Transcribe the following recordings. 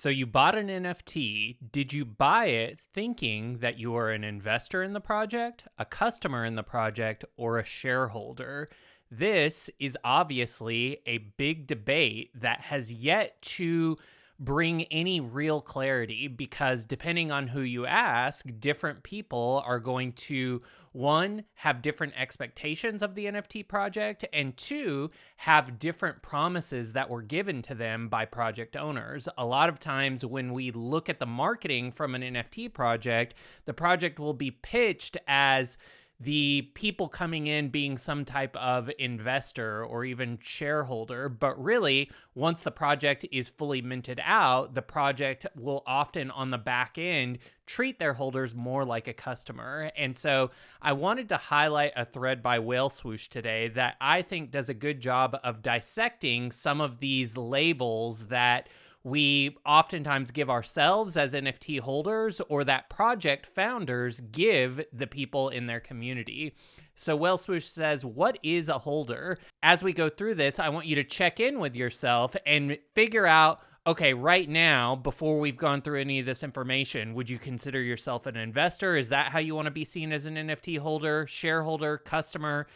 So you bought an NFT. Did you buy it thinking that you were an investor in the project, a customer in the project, or a shareholder? This is obviously a big debate that has yet to bring any real clarity because depending on who you ask, different people are going to, one, have different expectations of the NFT project, and two, have different promises that were given to them by project owners. A lot of times when we look at the marketing from an NFT project, the project will be pitched as the people coming in being some type of investor or even shareholder. But really, once the project is fully minted out, the project will often on the back end treat their holders more like a customer. And so I wanted to highlight a thread by Whale Swoosh today that I think does a good job of dissecting some of these labels that we oftentimes give ourselves as NFT holders or that project founders give the people in their community. So Whale Swoosh says, what is a holder? As we go through this, I want you to check in with yourself and figure out, okay, right now, before we've gone through any of this information, would you consider yourself an investor? Is that how you want to be seen as an NFT holder, shareholder, customer?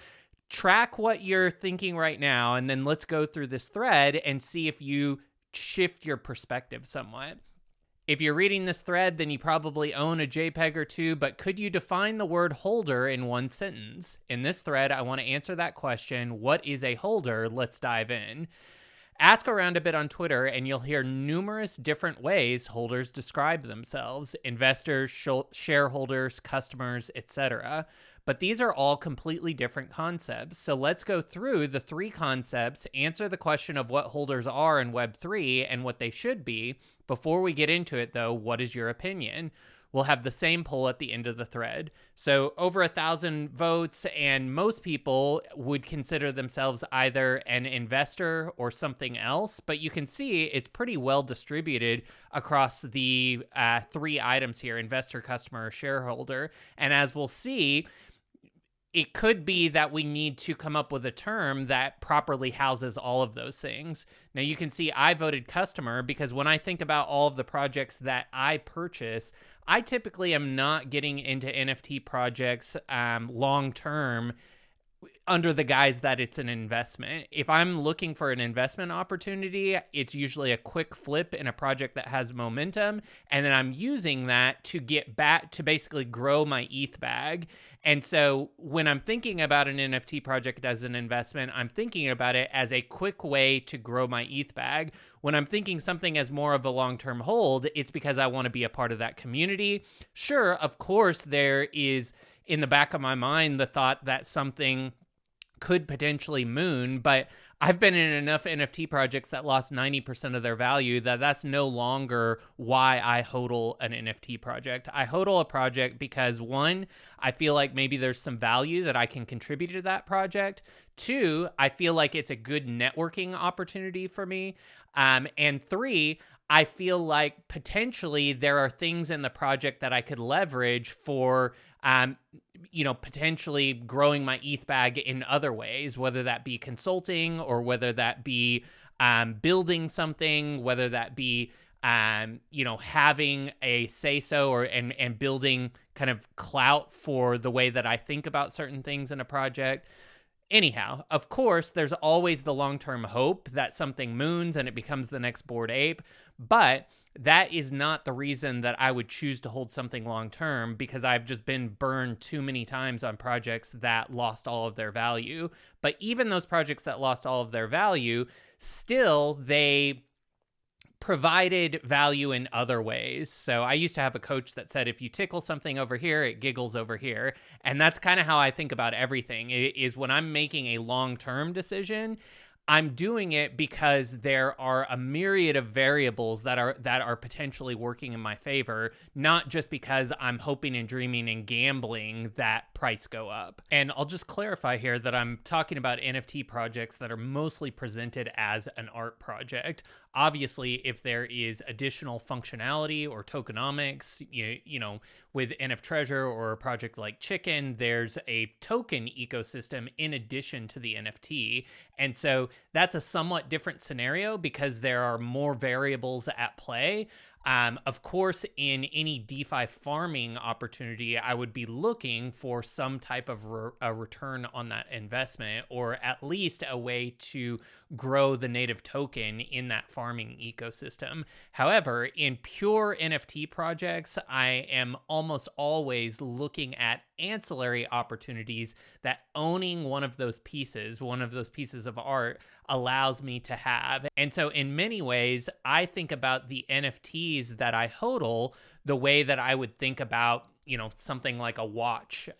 Track what you're thinking right now, and then let's go through this thread and see if you shift your perspective somewhat. If you're reading this thread, then you probably own a JPEG or two, but could you define the word holder in one sentence? In this thread, I want to answer that question. What is a holder? Let's dive in. Ask around a bit on Twitter and you'll hear numerous different ways holders describe themselves: investors, shareholders, customers, etc. But these are all completely different concepts. So let's go through the three concepts, answer the question of what holders are in Web3 and what they should be. Before we get into it, though, what is your opinion? We'll have the same poll at the end of the thread. So over 1,000 votes, and most people would consider themselves either an investor or something else, but you can see it's pretty well distributed across the three items here: investor, customer, shareholder. And as we'll see, it could be that we need to come up with a term that properly houses all of those things. Now you can see I voted customer because when I think about all of the projects that I purchase, I typically am not getting into NFT projects long-term under the guise that it's an investment. If I'm looking for an investment opportunity, it's usually a quick flip in a project that has momentum, and then I'm using that to get back to basically grow my ETH bag. And so when I'm thinking about an NFT project as an investment, I'm thinking about it as a quick way to grow my ETH bag. When I'm thinking something as more of a long-term hold, it's because I want to be a part of that community. Sure, of course, there is in the back of my mind the thought that something could potentially moon, but I've been in enough NFT projects that lost 90% of their value that that's no longer why I hodl an NFT project. I hodl a project because, one, I feel like maybe there's some value that I can contribute to that project. Two, I feel like it's a good networking opportunity for me. And three, I feel like potentially there are things in the project that I could leverage for, potentially growing my ETH bag in other ways, whether that be consulting or whether that be building something, whether that be, having a say-so and building kind of clout for the way that I think about certain things in a project. Anyhow, of course, there's always the long-term hope that something moons and it becomes the next Bored Ape, but that is not the reason that I would choose to hold something long-term, because I've just been burned too many times on projects that lost all of their value. But even those projects that lost all of their value, still they provided value in other ways. So I used to have a coach that said, if you tickle something over here, it giggles over here. And that's kind of how I think about everything, is when I'm making a long-term decision, I'm doing it because there are a myriad of variables that are potentially working in my favor, not just because I'm hoping and dreaming and gambling that price go up. And I'll just clarify here that I'm talking about NFT projects that are mostly presented as an art project. Obviously, if there is additional functionality or tokenomics, with NF Treasure or a project like Chicken, there's a token ecosystem in addition to the NFT. And so that's a somewhat different scenario because there are more variables at play. Of course, in any DeFi farming opportunity, I would be looking for some type of a return on that investment, or at least a way to grow the native token in that farming ecosystem. However, in pure NFT projects, I am almost always looking at ancillary opportunities that owning one of those pieces of art, allows me to have. And so in many ways, I think about the NFTs that I hodl the way that I would think about, something like a watch,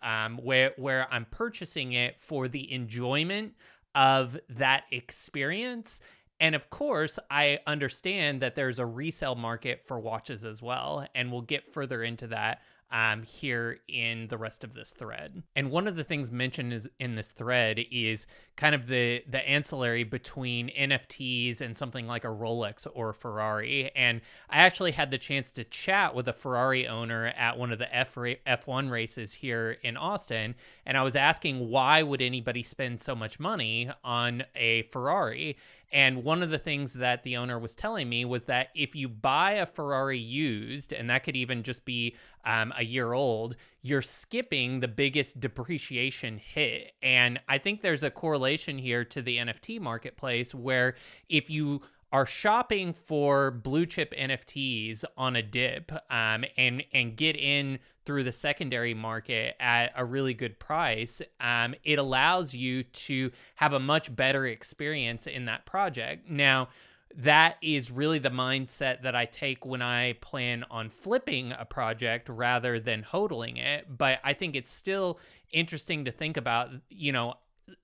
where I'm purchasing it for the enjoyment of that experience. And of course, I understand that there's a resale market for watches as well, and we'll get further into that here in the rest of this thread. And one of the things mentioned in this thread is kind of the ancillary between NFTs and something like a Rolex or a Ferrari. And I actually had the chance to chat with a Ferrari owner at one of the F1 races here in Austin. And I was asking, why would anybody spend so much money on a Ferrari? And one of the things that the owner was telling me was that if you buy a Ferrari used, and that could even just be a year old, you're skipping the biggest depreciation hit. And I think there's a correlation here to the NFT marketplace, where if you are shopping for blue chip NFTs on a dip, and get in through the secondary market at a really good price, it allows you to have a much better experience in that project. Now, that is really the mindset that I take when I plan on flipping a project rather than hodling it. But I think it's still interesting to think about,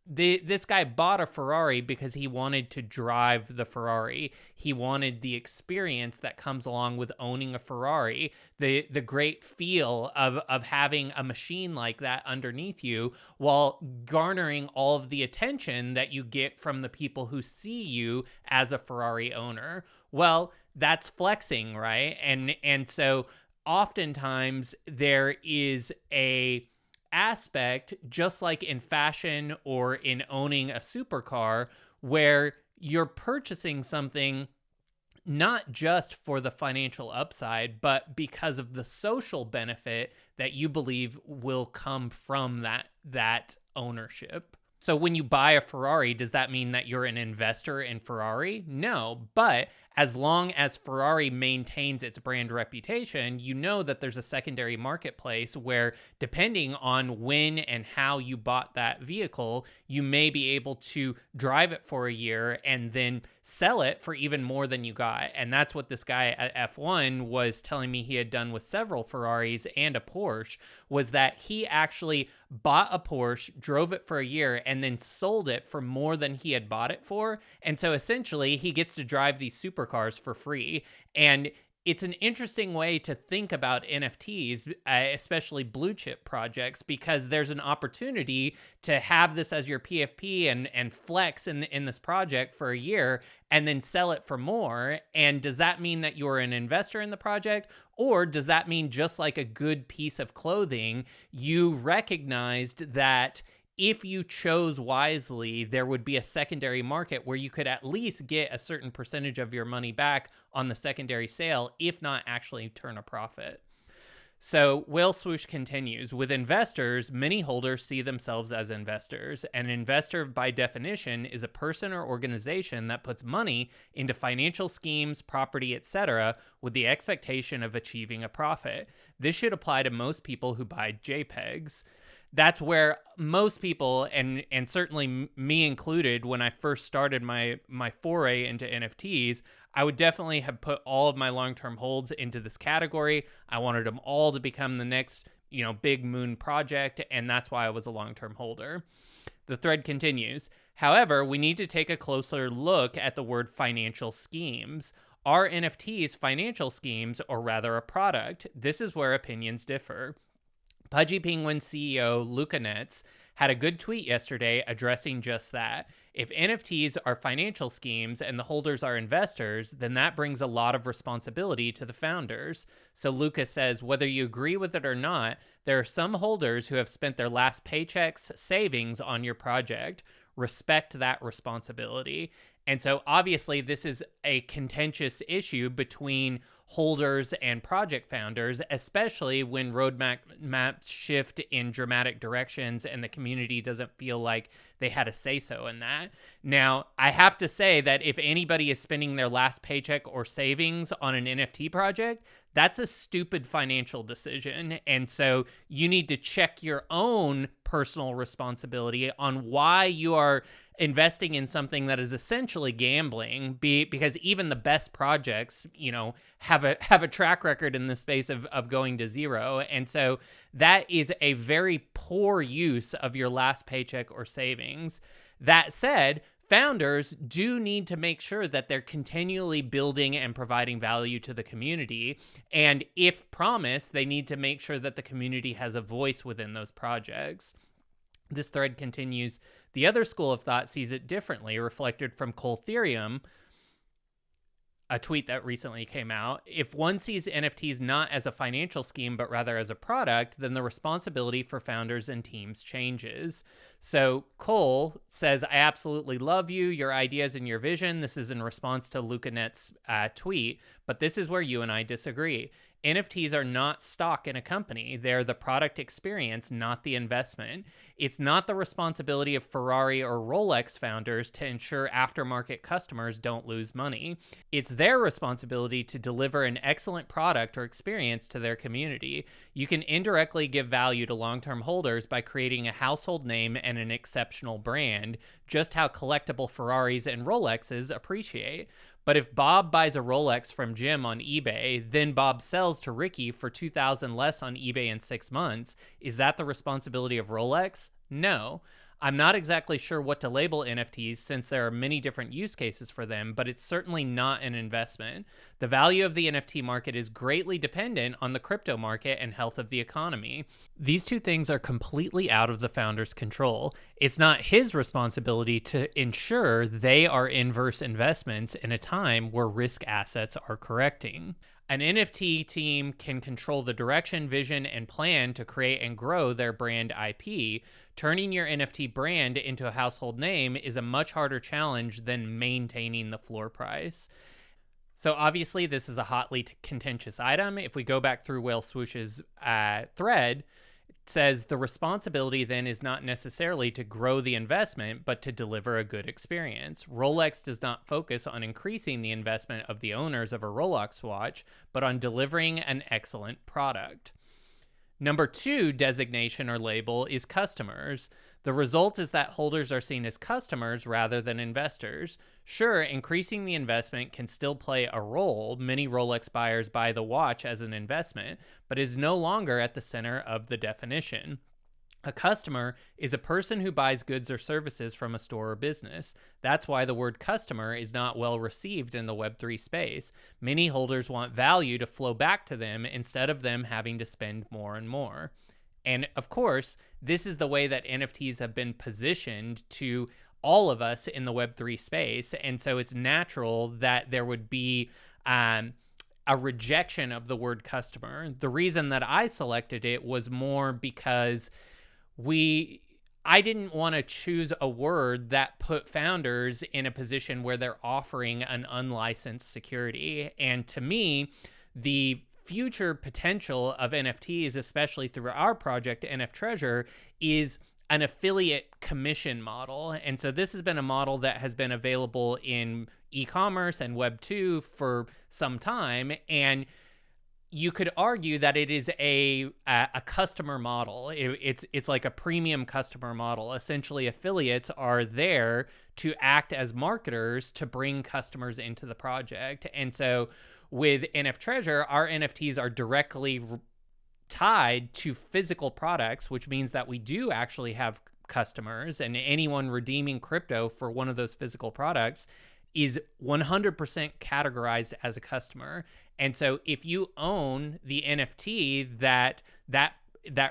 this guy bought a Ferrari because he wanted to drive the Ferrari. He wanted the experience that comes along with owning a Ferrari, the great feel of having a machine like that underneath you, while garnering all of the attention that you get from the people who see you as a Ferrari owner. Well, that's flexing, right? And so oftentimes there is a aspect, just like in fashion or in owning a supercar, where you're purchasing something not just for the financial upside, but because of the social benefit that you believe will come from that ownership. So when you buy a Ferrari, does that mean that you're an investor in Ferrari? No, but as long as Ferrari maintains its brand reputation, you know that there's a secondary marketplace where, depending on when and how you bought that vehicle, you may be able to drive it for a year and then sell it for even more than you got. And that's what this guy at F1 was telling me he had done with several Ferraris and a Porsche, was that he actually bought a Porsche, drove it for a year, and then sold it for more than he had bought it for. And so essentially he gets to drive these supercars for free. And it's an interesting way to think about NFTs, especially blue chip projects, because there's an opportunity to have this as your PFP and flex in this project for a year and then sell it for more. And does that mean that you're an investor in the project? Or does that mean, just like a good piece of clothing, you recognized that if you chose wisely, there would be a secondary market where you could at least get a certain percentage of your money back on the secondary sale, if not actually turn a profit? So Whale Swoosh continues, with investors, many holders see themselves as investors. An investor, by definition, is a person or organization that puts money into financial schemes, property, etc., with the expectation of achieving a profit. This should apply to most people who buy JPEGs. That's where most people, and certainly me included, when I first started my foray into NFTs, I would definitely have put all of my long-term holds into this category. I wanted them all to become the next, big moon project, and that's why I was a long-term holder. The thread continues. However, we need to take a closer look at the word financial schemes. Are NFTs financial schemes, or rather a product? This is where opinions differ. Pudgy Penguin CEO Luca Netz had a good tweet yesterday addressing just that. If NFTs are financial schemes and the holders are investors, then that brings a lot of responsibility to the founders. So Luca says, whether you agree with it or not, there are some holders who have spent their last paychecks, savings on your project. respect that responsibility. And so obviously this is a contentious issue between holders and project founders, especially when maps shift in dramatic directions and the community doesn't feel like they had a say-so in that. Now, I have to say that if anybody is spending their last paycheck or savings on an NFT project, that's a stupid financial decision. And so you need to check your own personal responsibility on why you are investing in something that is essentially gambling, because even the best projects, have a track record in the space of going to zero. And so that is a very poor use of your last paycheck or savings. That said, founders do need to make sure that they're continually building and providing value to the community. And if promised, they need to make sure that the community has a voice within those projects. This thread continues. The other school of thought sees it differently, reflected from Coltherium, a tweet that recently came out. If one sees NFTs not as a financial scheme, but rather as a product, then the responsibility for founders and teams changes. So Cole says, I absolutely love you, your ideas and your vision. This is in response to LucaNet's tweet, but this is where you and I disagree. NFTs are not stock in a company. They're the product experience, not the investment. It's not the responsibility of Ferrari or Rolex founders to ensure aftermarket customers don't lose money. It's their responsibility to deliver an excellent product or experience to their community. You can indirectly give value to long-term holders by creating a household name and an exceptional brand, just how collectible Ferraris and Rolexes appreciate. But if Bob buys a Rolex from Jim on eBay, then Bob sells to Ricky for $2,000 less on eBay in 6 months, is that the responsibility of Rolex? No. I'm not exactly sure what to label NFTs since there are many different use cases for them, but it's certainly not an investment. The value of the NFT market is greatly dependent on the crypto market and health of the economy. These two things are completely out of the founder's control. It's not his responsibility to ensure they are inverse investments in a time where risk assets are correcting. An NFT team can control the direction, vision, and plan to create and grow their brand IP. Turning your NFT brand into a household name is a much harder challenge than maintaining the floor price. So obviously this is a hotly contentious item. If we go back through Whale Swoosh's thread, it says the responsibility then is not necessarily to grow the investment, but to deliver a good experience. Rolex does not focus on increasing the investment of the owners of a Rolex watch, but on delivering an excellent product. Number 2 designation or label is customers. The result is that holders are seen as customers rather than investors. Sure, increasing the investment can still play a role. Many Rolex buyers buy the watch as an investment, but is no longer at the center of the definition. A customer is a person who buys goods or services from a store or business. That's why the word customer is not well received in the Web3 space. Many holders want value to flow back to them instead of them having to spend more and more. And of course, this is the way that NFTs have been positioned to all of us in the Web3 space. And so it's natural that there would be a rejection of the word customer. The reason that I selected it was more because I didn't want to choose a word that put founders in a position where they're offering an unlicensed security. And to me, the future potential of NFTs, especially through our project, NF Treasure, is an affiliate commission model. And so this has been a model that has been available in e-commerce and Web 2 for some time. And you could argue that it is a customer model. It's like a premium customer model. Essentially, affiliates are there to act as marketers to bring customers into the project. And so with NF Treasure, our NFTs are directly tied to physical products, which means that we do actually have customers, and anyone redeeming crypto for one of those physical products is 100% categorized as a customer. And so if you own the NFT that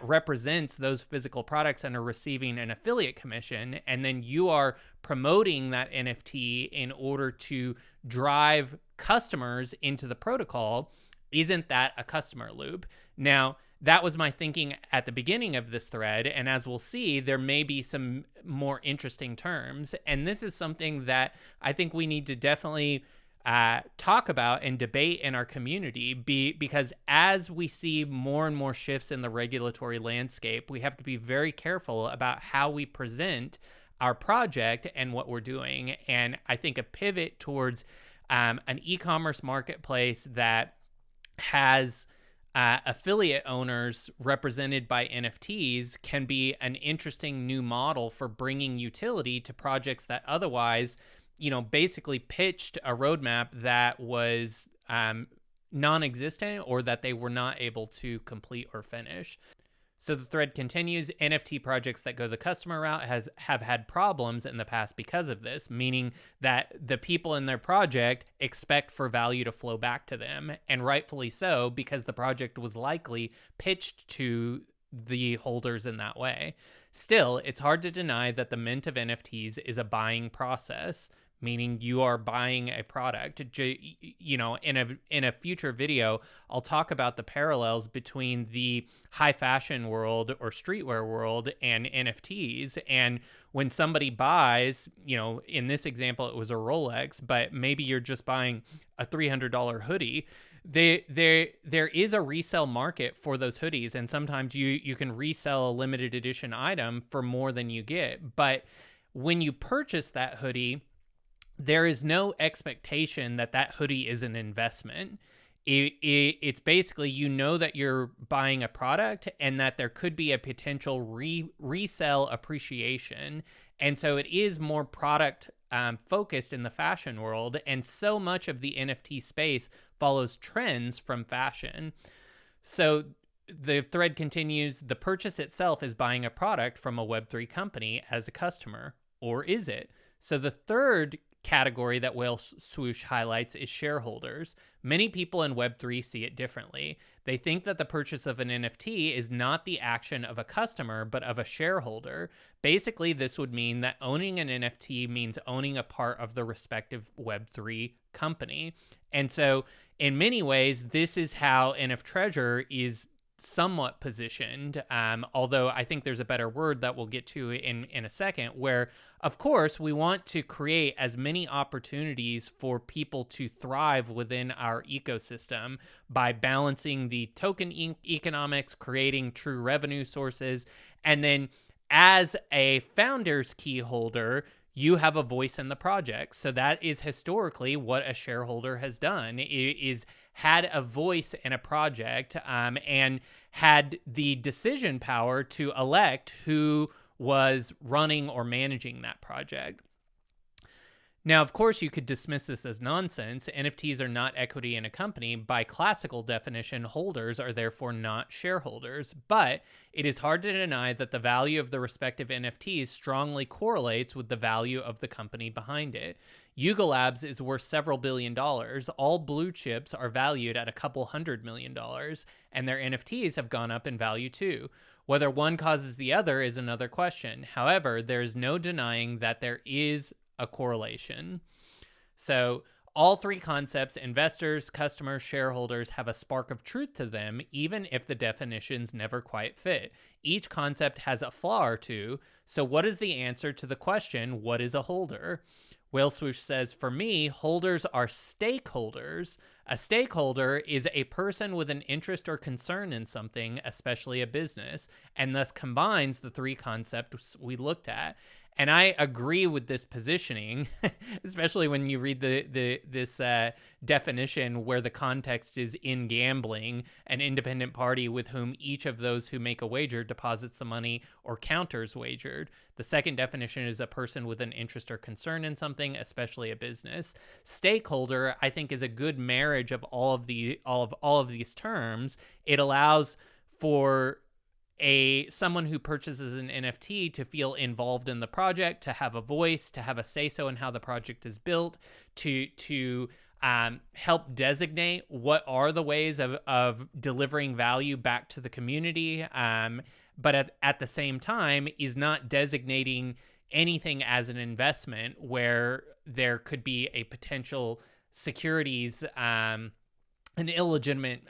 represents those physical products and are receiving an affiliate commission, and then you are promoting that NFT in order to drive customers into the protocol, isn't that a customer loop? Now, that was my thinking at the beginning of this thread. And as we'll see, there may be some more interesting terms. And this is something that I think we need to definitely talk about and debate in our community, because as we see more and more shifts in the regulatory landscape, we have to be very careful about how we present our project and what we're doing. And I think a pivot towards an e-commerce marketplace that has affiliate owners represented by NFTs can be an interesting new model for bringing utility to projects that otherwise, basically pitched a roadmap that was non-existent, or that they were not able to complete or finish. So the thread continues, NFT projects that go the customer route have had problems in the past because of this, meaning that the people in their project expect for value to flow back to them, and rightfully so, because the project was likely pitched to the holders in that way. Still, it's hard to deny that the mint of NFTs is a buying process, meaning you are buying a product. In a future video, I'll talk about the parallels between the high fashion world or streetwear world and NFTs. And when somebody buys, in this example, it was a Rolex, but maybe you're just buying a $300 hoodie. There is a resale market for those hoodies, and sometimes you can resell a limited edition item for more than you get. But when you purchase that hoodie, there is no expectation that that hoodie is an investment. It's basically, that you're buying a product and that there could be a potential resale appreciation. And so it is more product focused in the fashion world. And so much of the NFT space follows trends from fashion. So the thread continues, the purchase itself is buying a product from a Web3 company as a customer, or is it? So the third category that Whale Swoosh highlights is shareholders. Many people in Web3 see it differently. They think that the purchase of an NFT is not the action of a customer, but of a shareholder. Basically, this would mean that owning an NFT means owning a part of the respective Web3 company. And so, in many ways, this is how NF Treasure is somewhat positioned, although I think there's a better word that we'll get to in a second, where, of course, we want to create as many opportunities for people to thrive within our ecosystem by balancing the token economics, creating true revenue sources, and then as a founder's key holder, you have a voice in the project. So that is historically what a shareholder has done, is had a voice in a project, and had the decision power to elect who was running or managing that project. Now, of course, you could dismiss this as nonsense. NFTs are not equity in a company. By classical definition, holders are therefore not shareholders. But it is hard to deny that the value of the respective NFTs strongly correlates with the value of the company behind it. Yuga Labs is worth several $billion. All blue chips are valued at a couple $100 million, and their NFTs have gone up in value too. Whether one causes the other is another question. However, there is no denying that there is a correlation. So all three concepts, investors, customers, shareholders, have a spark of truth to them, even if the definitions never quite fit. Each concept has a flaw or two. So what is the answer to the question, what is a holder? Whale Swoosh says, for me, holders are stakeholders. A stakeholder is a person with an interest or concern in something, especially a business, and thus combines the three concepts we looked at. And I agree with this positioning, especially when you read this definition where the context is in gambling, an independent party with whom each of those who make a wager deposits the money or counters wagered. The second definition is a person with an interest or concern in something, especially a business. Stakeholder, I think, is a good marriage of all of these terms. It allows for someone who purchases an NFT to feel involved in the project, to have a voice, to have a say-so in how the project is built, to help designate what are the ways of delivering value back to the community, but at the same time is not designating anything as an investment where there could be a potential securities, an illegitimate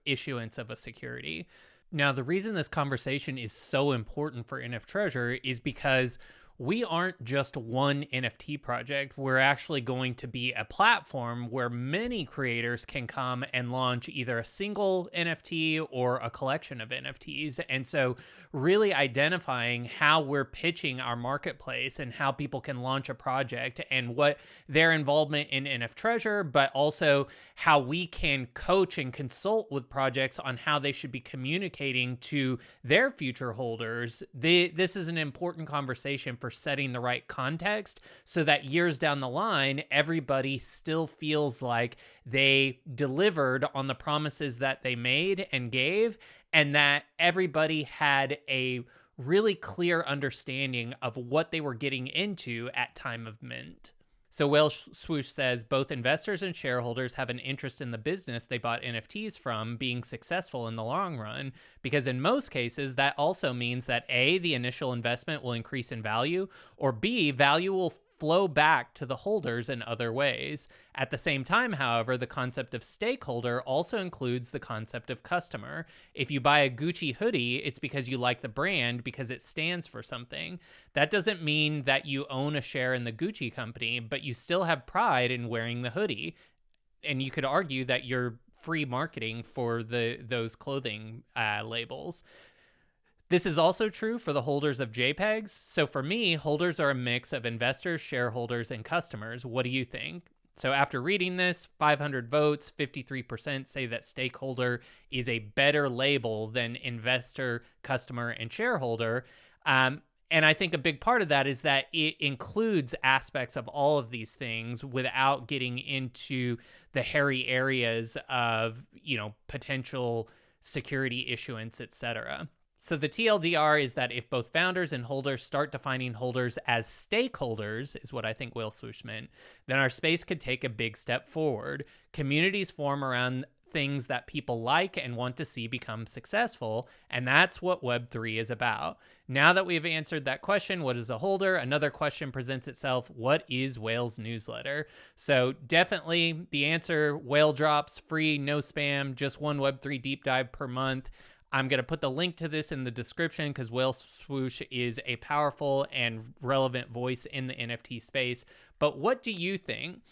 issuance of a security. Now, the reason this conversation is so important for NF Treasure is because we aren't just one NFT project. We're actually going to be a platform where many creators can come and launch either a single NFT or a collection of NFTs. And so, really identifying how we're pitching our marketplace and how people can launch a project and what their involvement in NF Treasure, but also how we can coach and consult with projects on how they should be communicating to their future holders. This is an important conversation for setting the right context so that years down the line, everybody still feels like they delivered on the promises that they made and gave, and that everybody had a really clear understanding of what they were getting into at time of mint. So Whale Swoosh says both investors and shareholders have an interest in the business they bought NFTs from being successful in the long run, because in most cases, that also means that A, the initial investment will increase in value, or B, value will flow back to the holders in other ways. At the same time, however, the concept of stakeholder also includes the concept of customer. If you buy a Gucci hoodie, it's because you like the brand because it stands for something. That doesn't mean that you own a share in the Gucci company, but you still have pride in wearing the hoodie. And you could argue that you're free marketing for those clothing labels. This is also true for the holders of JPEGs. So for me, holders are a mix of investors, shareholders, and customers. What do you think? So after reading this, 500 votes, 53% say that stakeholder is a better label than investor, customer, and shareholder. And I think a big part of that is that it includes aspects of all of these things without getting into the hairy areas of, potential security issuance, etc. So the TLDR is that if both founders and holders start defining holders as stakeholders, is what I think Whale Swoosh meant, then our space could take a big step forward. Communities form around things that people like and want to see become successful, and that's what Web3 is about. Now that we've answered that question, what is a holder? Another question presents itself: what is Whale's newsletter? So definitely the answer: Whale drops free, no spam, just one Web3 deep dive per month. I'm going to put the link to this in the description because Whale Swoosh is a powerful and relevant voice in the NFT space. But what do you think?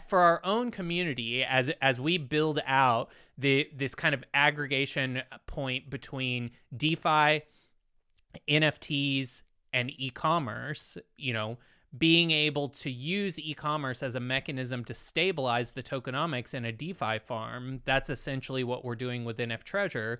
For our own community, as we build out this kind of aggregation point between DeFi, NFTs, and e-commerce, being able to use e-commerce as a mechanism to stabilize the tokenomics in a DeFi farm, that's essentially what we're doing with NF Treasure.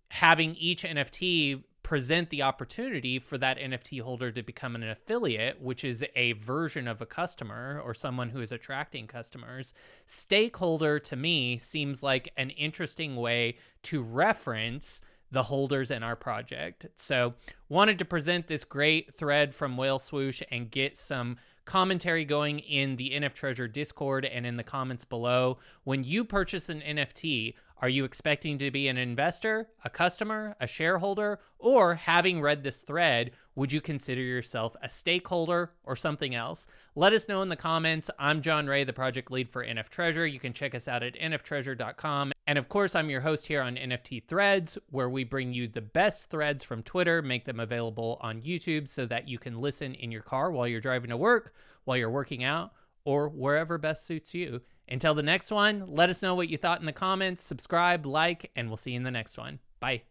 Having each NFT present the opportunity for that NFT holder to become an affiliate, which is a version of a customer or someone who is attracting customers. Stakeholder, to me, seems like an interesting way to reference the holders in our project. So wanted to present this great thread from Whale Swoosh and get some commentary going in the NF Treasure Discord and in the comments below. When you purchase an NFT, are you expecting to be an investor, a customer, a shareholder, or having read this thread, would you consider yourself a stakeholder or something else? Let us know in the comments. I'm John Ray, the project lead for NF Treasure. You can check us out at nftreasure.com. And of course, I'm your host here on NFT Threads, where we bring you the best threads from Twitter, make them available on YouTube so that you can listen in your car while you're driving to work, while you're working out, or wherever best suits you. Until the next one, let us know what you thought in the comments, subscribe, like, and we'll see you in the next one. Bye.